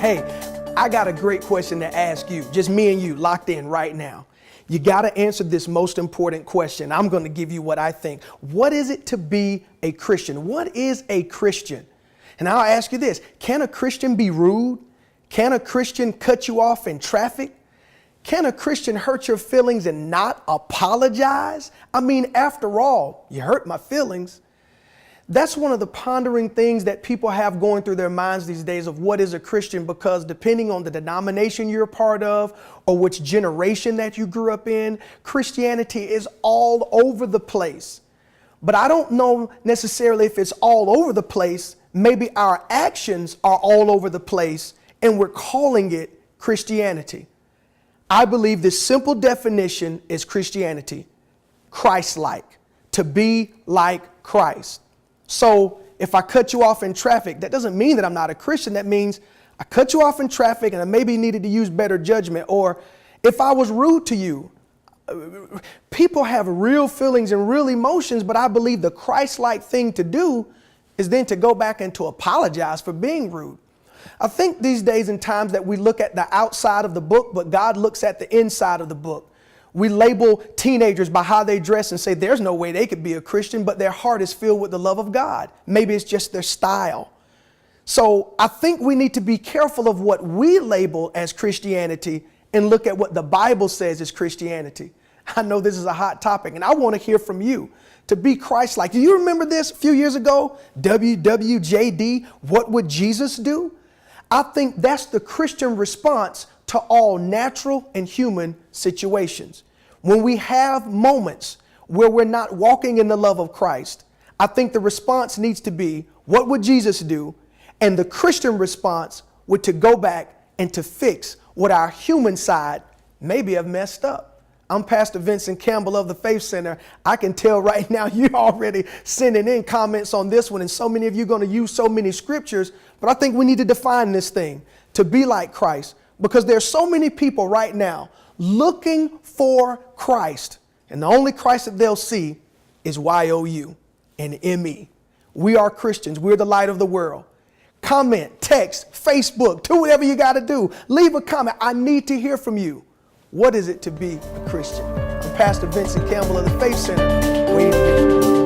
Hey, I got a great question to ask you, just me and you locked in right now. You got to answer this most important question. I'm going to give you what I think. What is it to be a Christian? What is a Christian? And I'll ask you this. Can a Christian be rude? Can a Christian cut you off in traffic? Can a Christian hurt your feelings and not apologize? I mean, after all, you hurt my feelings. That's one of the pondering things that people have going through their minds these days of what is a Christian, because depending on the denomination you're a part of or which generation that you grew up in, Christianity is all over the place. But I don't know necessarily if it's all over the place. Maybe our actions are all over the place and we're calling it Christianity. I believe this simple definition is Christianity: Christ-like, to be like Christ. So if I cut you off in traffic, that doesn't mean that I'm not a Christian. That means I cut you off in traffic and I maybe needed to use better judgment. Or if I was rude to you, people have real feelings and real emotions, but I believe the Christ-like thing to do is then to go back and to apologize for being rude. I think these days and times that we look at the outside of the book, but God looks at the inside of the book. We label teenagers by how they dress and say there's no way they could be a Christian, but their heart is filled with the love of God. Maybe it's just their style. So I think we need to be careful of what we label as Christianity and look at what the Bible says is Christianity. I know this is a hot topic and I want to hear from you. To be Christ-like. Do you remember this a few years ago? WWJD, what would Jesus do? I think that's the Christian response to all natural and human situations. When we have moments where we're not walking in the love of Christ, I think the response needs to be, what would Jesus do? And the Christian response would to go back and to fix what our human side maybe have messed up. I'm Pastor Vincent Campbell of the Faith Center. I can tell right now you're already sending in comments on this one, and so many of you are going to use so many scriptures, but I think we need to define this thing, to be like Christ, because there's so many people right now looking for Christ, and the only Christ that they'll see is YOU and ME. We are Christians. We're the light of the world. Comment, text, Facebook, do whatever you got to do. Leave a comment. I need to hear from you. What is it to be a Christian? I'm Pastor Vincent Campbell of the Faith Center. Waiting.